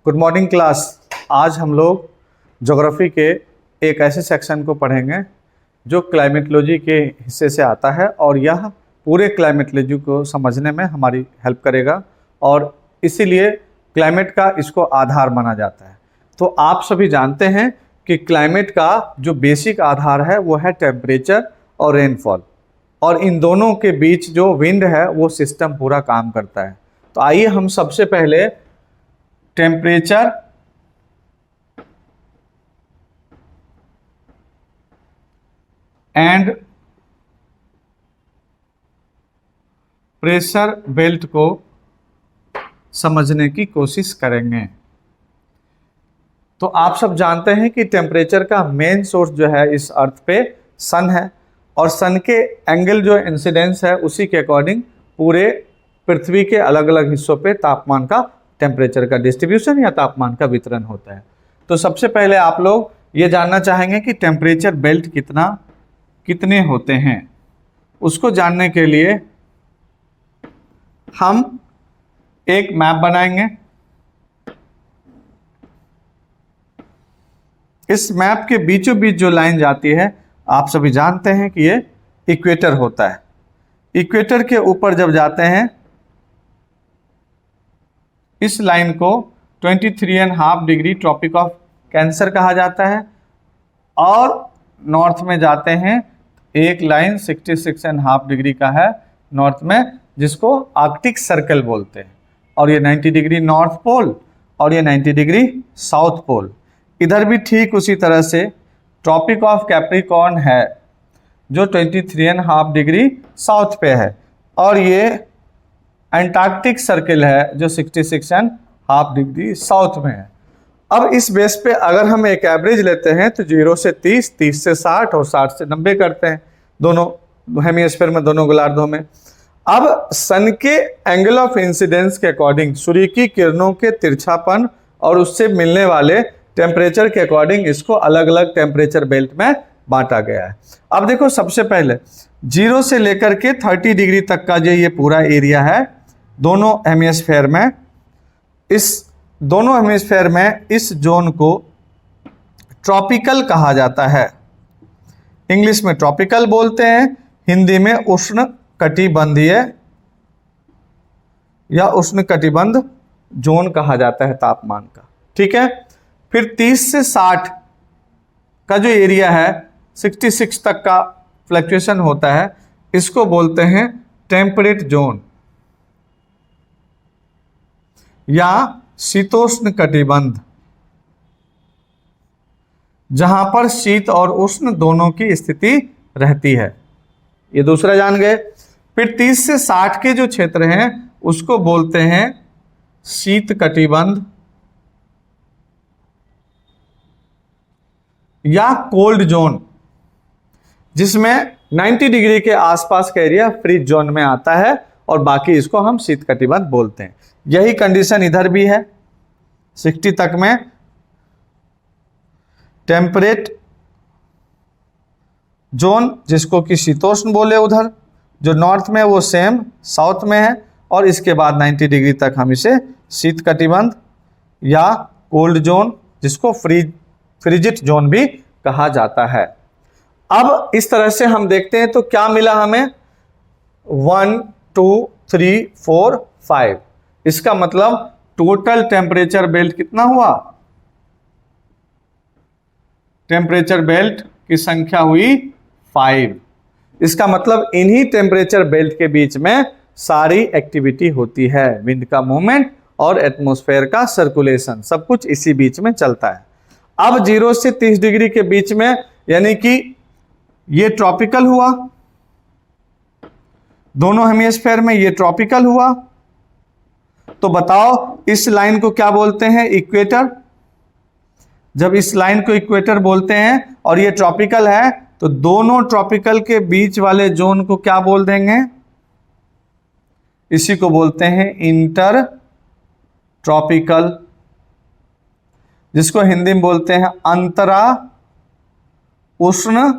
Good morning class. आज हम लोग ज्योग्राफी के एक ऐसे सेक्शन को पढ़ेंगे जो क्लाइमेटोलॉजी के हिस्से से आता है और यह पूरे क्लाइमेटोलॉजी को समझने में हमारी हेल्प करेगा और इसीलिए क्लाइमेट का इसको आधार माना जाता है। तो आप सभी जानते हैं कि क्लाइमेट का जो बेसिक आधार है वो है टेम्परेचर और रेनफॉल, और इन दोनों के बीच जो विंड है वो सिस्टम पूरा काम करता है। तो आइए हम सबसे पहले टेम्परेचर एंड प्रेशर बेल्ट को समझने की कोशिश करेंगे। तो आप सब जानते हैं कि टेम्परेचर का मेन सोर्स जो है इस अर्थ पे सन है, और सन के एंगल जो इंसिडेंस है उसी के अकॉर्डिंग पूरे पृथ्वी के अलग अलग हिस्सों पे तापमान का, टेम्परेचर का डिस्ट्रीब्यूशन या तापमान का वितरण होता है। तो सबसे पहले आप लोग ये जानना चाहेंगे कि टेम्परेचर बेल्ट कितने होते हैं। उसको जानने के लिए हम एक मैप बनाएंगे। इस मैप के बीचों बीच जो लाइन जाती है आप सभी जानते हैं कि ये इक्वेटर होता है। इक्वेटर के ऊपर जब जाते हैं इस लाइन को 23.5 डिग्री ट्रॉपिक ऑफ कैंसर कहा जाता है, और नॉर्थ में जाते हैं एक लाइन 66.5 डिग्री का है नॉर्थ में, जिसको आर्कटिक सर्कल बोलते हैं, और ये 90 डिग्री नॉर्थ पोल और ये 90 डिग्री साउथ पोल। इधर भी ठीक उसी तरह से ट्रॉपिक ऑफ कैप्रिकॉर्न है जो 23.5 डिग्री साउथ पे है, और ये एंटार्क्टिक सर्कल है जो 66.5 डिग्री साउथ में है। अब इस बेस पे अगर हम एक एवरेज लेते हैं तो 0 से 30, 30 से 60 और 60 से 90 करते हैं दोनों हेमिस्फीयर में, दोनों गोलार्धों में। अब सन के एंगल ऑफ इंसिडेंस के अकॉर्डिंग, सूर्य की किरणों के तिरछापन और उससे मिलने वाले टेम्परेचर के अकॉर्डिंग इसको अलग अलग टेम्परेचर बेल्ट में बांटा गया है। अब देखो, सबसे पहले 0 से लेकर के 30 डिग्री तक का जो ये पूरा एरिया है दोनों हेमिस्फीयर में, इस दोनों हेमिस्फीयर में इस जोन को ट्रॉपिकल कहा जाता है। इंग्लिश में ट्रॉपिकल बोलते हैं, हिंदी में उष्ण कटिबंधीय या उष्ण कटिबंध जोन कहा जाता है तापमान का। ठीक है। फिर 30 से 60 का जो एरिया है, 66 तक का फ्लक्चुएशन होता है, इसको बोलते हैं टेम्परेट जोन या शीतोष्ण कटिबंध, जहां पर शीत और उष्ण दोनों की स्थिति रहती है। ये दूसरा जान गए। फिर 30 से 60 के जो क्षेत्र हैं उसको बोलते हैं शीत कटिबंध या कोल्ड जोन, जिसमें 90 डिग्री के आसपास का एरिया फ्रीज जोन में आता है और बाकी इसको हम शीत कटिबंध बोलते हैं। यही कंडीशन इधर भी है। 60 तक में टेम्परेट जोन, जिसको कि शीतोष्ण बोले उधर, जो नॉर्थ में वो सेम साउथ में है, और इसके बाद 90 डिग्री तक हम इसे शीत कटिबंध या कोल्ड जोन, जिसको फ्रिजिड जोन भी कहा जाता है। अब इस तरह से हम देखते हैं तो क्या मिला हमें, 1 2 3 4 5। इसका मतलब टोटल टेम्परेचर बेल्ट कितना हुआ, टेम्परेचर बेल्ट की संख्या हुई 5। इसका मतलब इन्हीं टेम्परेचर बेल्ट के बीच में सारी एक्टिविटी होती है, विंड का मूवमेंट और एटमॉस्फेयर का सर्कुलेशन, सब कुछ इसी बीच में चलता है। अब 0 से 30 डिग्री के बीच में, यानी कि ये ट्रॉपिकल हुआ, दोनों हेमिस्फीयर में ये ट्रॉपिकल हुआ। तो बताओ इस लाइन को क्या बोलते हैं, इक्वेटर। जब इस लाइन को इक्वेटर बोलते हैं और ये ट्रॉपिकल है, तो दोनों ट्रॉपिकल के बीच वाले जोन को क्या बोल देंगे, इसी को बोलते हैं इंटर ट्रॉपिकल, जिसको हिंदी में बोलते हैं अंतरा उष्ण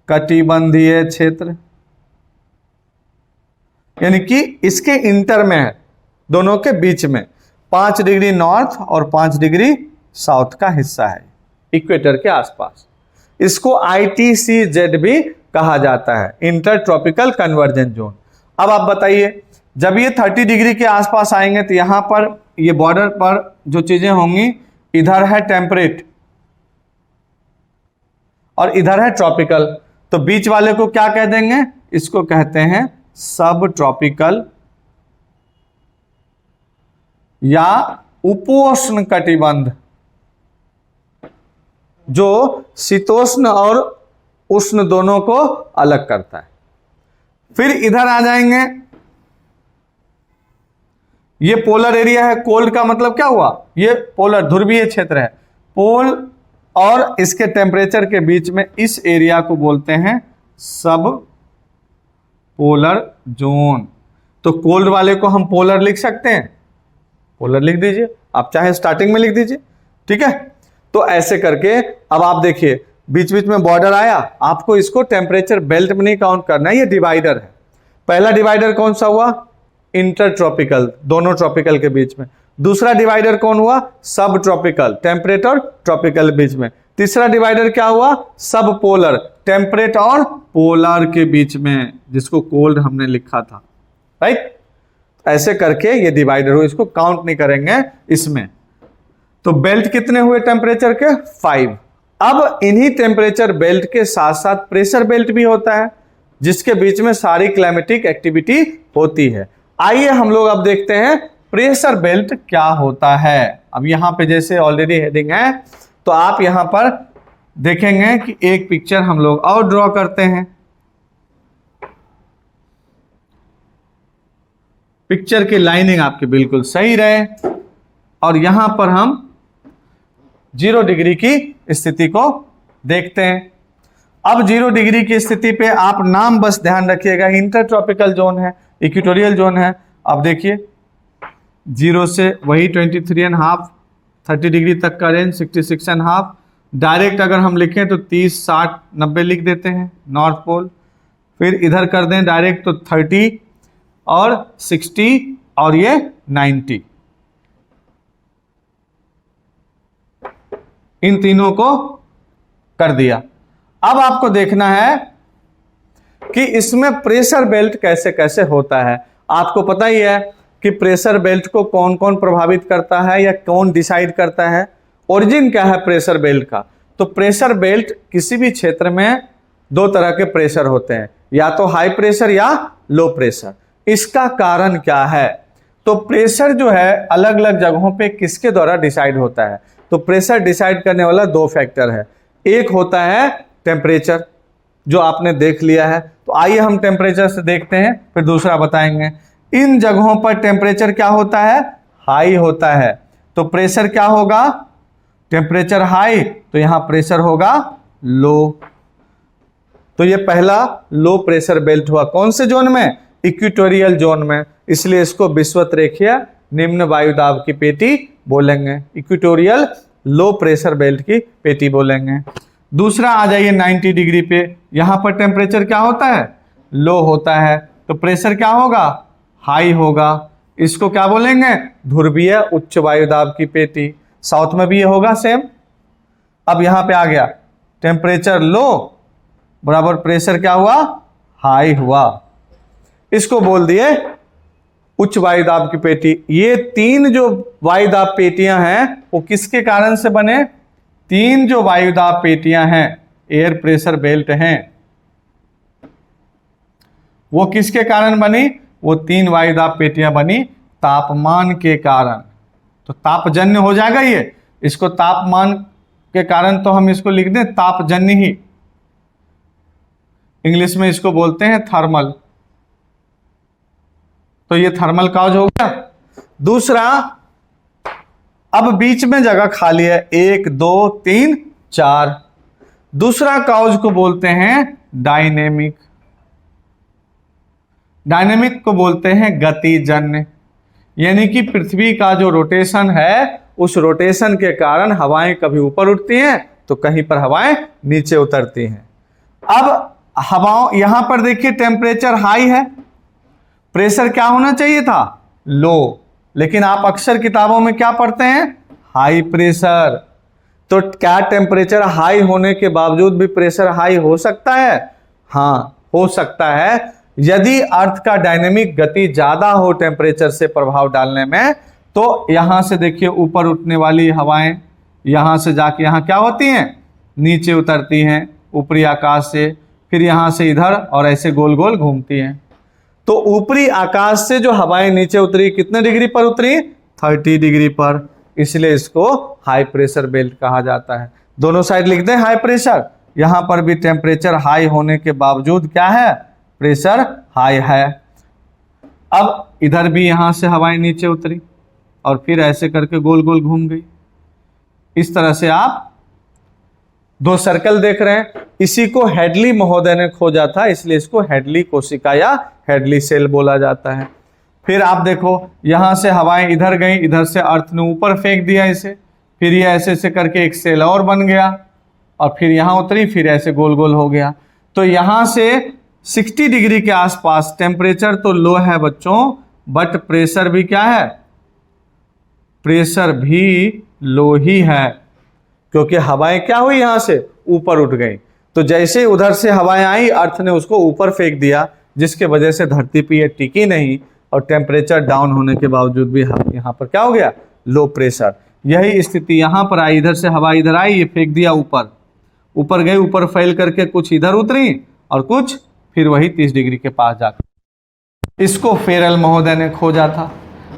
कटिबंधीय क्षेत्र। यानी कि इसके इंटर में है, दोनों के बीच में। 5 डिग्री नॉर्थ और 5 डिग्री साउथ का हिस्सा है इक्वेटर के आसपास। इसको ITCZ भी कहा जाता है, इंटर ट्रॉपिकल कन्वर्जेंस जोन। अब आप बताइए, जब ये 30 डिग्री के आसपास आएंगे तो यहां पर ये बॉर्डर पर जो चीजें होंगी, इधर है टेम्परेट और इधर है ट्रॉपिकल, तो बीच वाले को क्या कह देंगे? इसको कहते हैं सब ट्रॉपिकल या उपोष्ण कटिबंध, जो शीतोष्ण और उष्ण दोनों को अलग करता है। फिर इधर आ जाएंगे, ये पोलर एरिया है। कोल्ड का मतलब क्या हुआ? ये पोलर ध्रुवीय क्षेत्र है। पोल और इसके टेम्परेचर के बीच में इस एरिया को बोलते हैं सब पोलर जोन। तो कोल्ड वाले को हम पोलर लिख सकते हैं, पोलर लिख दीजिए, आप चाहे स्टार्टिंग में लिख दीजिए, ठीक है। तो ऐसे करके अब आप देखिए, बीच बीच में बॉर्डर आया, आपको इसको टेम्परेचर बेल्ट में नहीं काउंट करना है, ये डिवाइडर है। पहला डिवाइडर कौन सा हुआ? इंटर ट्रॉपिकल, दोनों ट्रॉपिकल के बीच में। दूसरा डिवाइडर कौन हुआ? सब ट्रॉपिकल, टेम्परेट और ट्रॉपिकल बीच में। तीसरा डिवाइडर क्या हुआ? सब पोलर, टेम्परेट और पोलर के बीच में, जिसको कोल्ड हमने लिखा था, राइट। ऐसे करके ये डिवाइडर हुआ, इसको काउंट नहीं करेंगे इसमें। तो बेल्ट कितने हुए टेम्परेचर के? 5। अब इन्हीं टेम्परेचर बेल्ट के साथ साथ प्रेशर बेल्ट भी होता है, जिसके बीच में सारी क्लाइमेटिक एक्टिविटी होती है। आइए हम लोग अब देखते हैं प्रेशर बेल्ट क्या होता है। अब यहां पे जैसे ऑलरेडी हेडिंग है, तो आप यहां पर देखेंगे कि एक पिक्चर हम लोग और ड्रॉ करते हैं। पिक्चर की लाइनिंग आपकी बिल्कुल सही रहे, और यहां पर हम 0 डिग्री की स्थिति को देखते हैं। अब 0 डिग्री की स्थिति पे आप नाम बस ध्यान रखिएगा, इंटर ट्रॉपिकल जोन है, इक्वेटोरियल जोन है। अब देखिए 0 से वही 23.5, 30 डिग्री तक का रेंज 66.5। डायरेक्ट अगर हम लिखें तो 30, 60, 90 लिख देते हैं नॉर्थ पोल। फिर इधर कर दें डायरेक्ट तो 30 और 60 और ये 90, इन तीनों को कर दिया। अब आपको देखना है कि इसमें प्रेशर बेल्ट कैसे कैसे होता है। आपको पता ही है कि प्रेशर बेल्ट को कौन कौन प्रभावित करता है या कौन डिसाइड करता है। ओरिजिन क्या है प्रेशर बेल्ट का? तो प्रेशर बेल्ट किसी भी क्षेत्र में 2 तरह के प्रेशर होते हैं, या तो हाई प्रेशर या लो प्रेशर। इसका कारण क्या है? तो प्रेशर जो है अलग अलग जगहों पे किसके द्वारा डिसाइड होता है? तो प्रेशर डिसाइड करने वाला 2 फैक्टर है। एक होता है टेम्परेचर, जो आपने देख लिया है। तो आइए हम टेम्परेचर से देखते हैं, फिर दूसरा बताएंगे। इन जगहों पर टेम्परेचर क्या होता है? हाई होता है। तो प्रेशर क्या होगा? टेम्परेचर हाई, तो यहां प्रेशर होगा लो। तो ये पहला लो प्रेशर बेल्ट हुआ। कौन से जोन में? इक्वेटोरियल जोन में। इसलिए इसको विषुवत रेखीय निम्न वायुदाब की पेटी बोलेंगे, इक्वेटोरियल लो प्रेशर बेल्ट की पेटी बोलेंगे। दूसरा आ जाइए 90 डिग्री पे, यहां पर टेम्परेचर क्या होता है? लो होता है, तो प्रेशर क्या होगा? हाई होगा। इसको क्या बोलेंगे? ध्रुवीय उच्च वायुदाब की पेटी। साउथ में भी ये होगा सेम। अब यहां पे आ गया टेम्परेचर लो बराबर प्रेशर क्या हुआ? हाई हुआ। इसको बोल दिए उच्च वायुदाब की पेटी। ये 3 जो वायुदाब पेटियां हैं वो किसके कारण से बने? 3 जो वायुदाब पेटियां हैं, एयर प्रेशर बेल्ट हैं, वो किसके कारण बनी? वो 3 वायुदाब पेटियां बनी तापमान के कारण। तो तापजन्य हो जाएगा ये। इसको तापमान के कारण तो हम इसको लिख दें तापजन्य ही, इंग्लिश में इसको बोलते हैं थर्मल। तो ये थर्मल कॉज हो गया। दूसरा, अब बीच में जगह खाली है, 1 2 3 4। दूसरा कॉज को बोलते हैं डायनेमिक। डायनेमिक को बोलते हैं गतिजन्य, यानी कि पृथ्वी का जो रोटेशन है, उस रोटेशन के कारण हवाएं कभी ऊपर उठती हैं तो कहीं पर हवाएं नीचे उतरती हैं। अब हवाओं, यहां पर देखिए टेम्परेचर हाई है, प्रेशर क्या होना चाहिए था? लो। लेकिन आप अक्सर किताबों में क्या पढ़ते हैं, हाई प्रेशर। तो क्या टेम्परेचर हाई होने के बावजूद भी प्रेशर हाई हो सकता है? हाँ, हो सकता है। यदि अर्थ का डायनेमिक गति ज्यादा हो टेम्परेचर से प्रभाव डालने में, तो यहां से देखिए ऊपर उठने वाली हवाएं यहां से जाके यहां क्या होती हैं, नीचे उतरती हैं ऊपरी आकाश से, फिर यहां से इधर और ऐसे गोल गोल घूमती हैं। तो ऊपरी आकाश से जो हवाएं नीचे उतरी कितने डिग्री पर उतरी, 30 डिग्री पर, इसलिए इसको हाई प्रेशर बेल्ट कहा जाता है। दोनों साइड लिखते हैं हाई प्रेशर। यहां पर भी टेम्परेचर हाई होने के बावजूद क्या है, प्रेशर हाई है। अब इधर भी यहां से हवाएं नीचे उतरी और फिर ऐसे करके गोल गोल घूम गई। इस तरह से आप 2 सर्कल देख रहे हैं। इसी को हेडली महोदय ने खोजा था, इसलिए इसको हेडली कोशिका या हेडली सेल बोला जाता है। फिर आप देखो यहां से हवाएं इधर गई, इधर से अर्थ ने ऊपर फेंक दिया इसे, फिर ये ऐसे ऐसे करके एक सेल और बन गया और फिर यहां उतरी, फिर ऐसे गोल गोल हो गया। तो यहां से 60 डिग्री के आसपास टेम्परेचर तो लो है बच्चों, बट प्रेशर भी क्या है, प्रेशर भी लो ही है, क्योंकि हवाएं क्या हुई यहां से ऊपर उठ गई। तो जैसे उधर से हवाएं आई, अर्थ ने उसको ऊपर फेंक दिया, जिसके वजह से धरती पे ये टिकी नहीं और टेम्परेचर डाउन होने के बावजूद भी यहाँ पर क्या हो गया, लो प्रेशर। यही स्थिति यहाँ पर आई, इधर से हवा इधर आई, ये फेंक दिया ऊपर, ऊपर गई, ऊपर फैल करके कुछ इधर उतरी और कुछ फिर वही 30 डिग्री के पास जाकर। इसको फेरल महोदय ने खोजा था,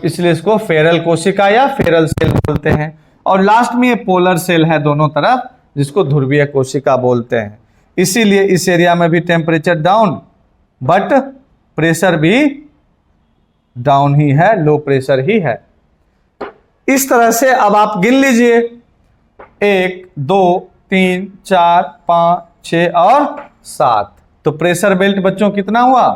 इसलिए इसको फेरल कोशिका या फेरल सेल बोलते हैं। और लास्ट में ये पोलर सेल है दोनों तरफ, जिसको ध्रुवीय कोशिका बोलते हैं। इसीलिए इस एरिया में भी टेम्परेचर डाउन, बट प्रेशर भी डाउन ही है, लो प्रेशर ही है। इस तरह से अब आप गिन लीजिए, 1 2 3 4 5 6 और 7। तो प्रेशर बेल्ट बच्चों कितना हुआ,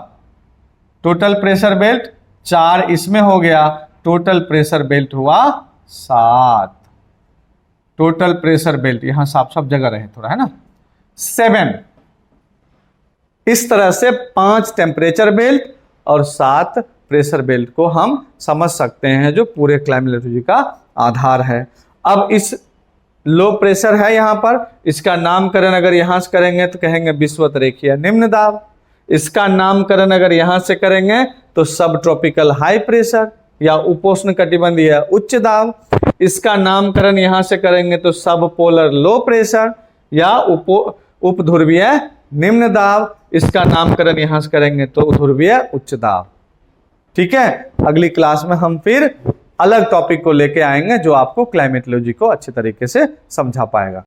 टोटल प्रेशर बेल्ट 4 इसमें हो गया, टोटल प्रेशर बेल्ट हुआ 7। टोटल प्रेशर बेल्ट, यहां साफ साफ जगह रहे थोड़ा, है ना, 7। इस तरह से 5 टेम्परेचर बेल्ट और 7 प्रेशर बेल्ट को हम समझ सकते हैं, जो पूरे क्लाइमेटोलॉजी का आधार है। अब इस लो प्रेशर है यहाँ पर, इसका नामकरण अगर यहाँ से करेंगे तो कहेंगे विषुवत रेखीय निम्न दाब। इसका नामकरण अगर यहाँ से करेंगे तो सब ट्रॉपिकल हाई प्रेशर या उपोष्ण कटिबंधीय उच्च दाब। इसका नामकरण यहाँ से करेंगे तो सब पोलर लो प्रेशर या उपध्रुवीय निम्न दाब। इसका नामकरण यहाँ से करेंगे तो ध्रुवीय उच्च दाब। ठीक है, अगली क्लास में हम फिर अलग टॉपिक को लेके आएंगे, जो आपको क्लाइमेटोलॉजी को अच्छे तरीके से समझा पाएगा।